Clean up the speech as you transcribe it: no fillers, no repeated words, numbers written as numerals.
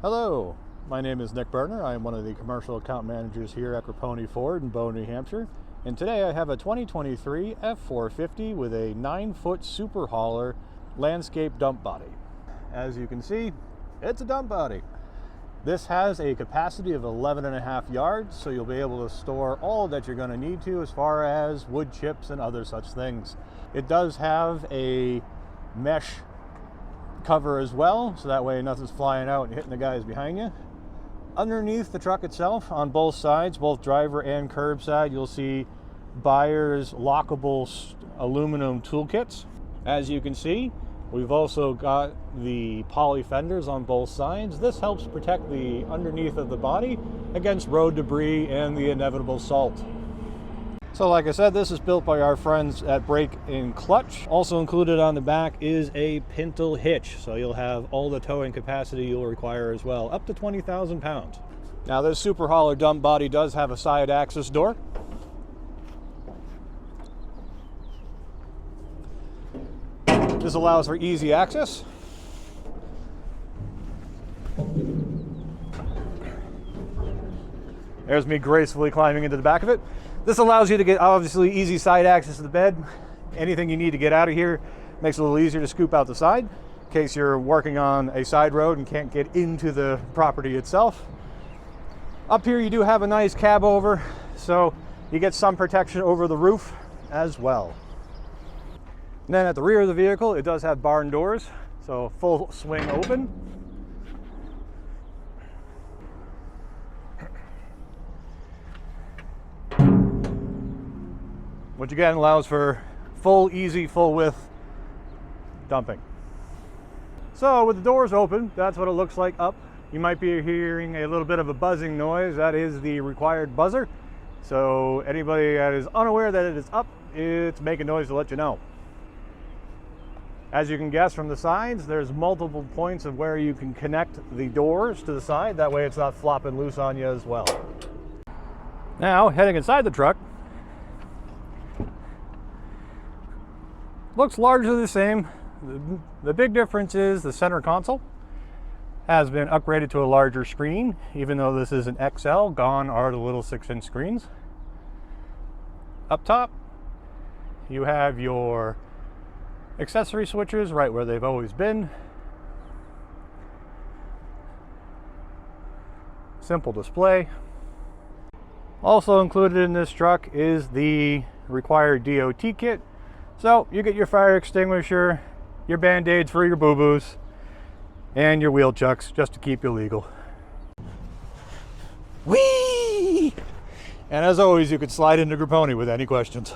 Hello, my name is Nick Berner. I am one of the commercial account managers here at Grappone Ford in Bow, New Hampshire. And today I have a 2023 F-450 with a 9-foot super hauler landscape dump body. As you can see, it's a dump body. This has a capacity of 11.5 yards, so you'll be able to store all that you're going to need to as far as wood chips and other such things. It does have a mesh cover as well, so that way nothing's flying out and hitting the guys behind you. Underneath the truck itself, on both sides, both driver and curbside, you'll see Buyer's lockable aluminum toolkits. As you can see, we've also got the poly fenders on both sides. This helps protect the underneath of the body against road debris and the inevitable salt. So like I said, this is built by our friends at Brake & Clutch. Also included on the back is a pintle hitch, so you'll have all the towing capacity you'll require as well, up to 20,000 pounds. Now this super hauler dump body does have a side access door. This allows for easy access. There's me gracefully climbing into the back of it. This allows you to get obviously easy side access to the bed. Anything you need to get out of here makes it a little easier to scoop out the side in case you're working on a side road and can't get into the property itself. Up here you do have a nice cab over, so you get some protection over the roof as well. And then at the rear of the vehicle, it does have barn doors, so full swing open. Which again allows for full, easy, full width dumping. So with the doors open, that's what it looks like up. You might be hearing a little bit of a buzzing noise. That is the required buzzer. So anybody that is unaware that it is up, it's making noise to let you know. As you can guess from the sides, there's multiple points of where you can connect the doors to the side. That way it's not flopping loose on you as well. Now, heading inside the truck, looks largely the same. The big difference is the center console has been upgraded to a larger screen. Even though this is an XL, gone are the little 6-inch screens. Up top, you have your accessory switches right where they've always been. Simple display. Also included in this truck is the required DOT kit. So you get your fire extinguisher, your band-aids for your boo-boos, and your wheel chucks just to keep you legal. Whee! And as always, you can slide into Grappone with any questions.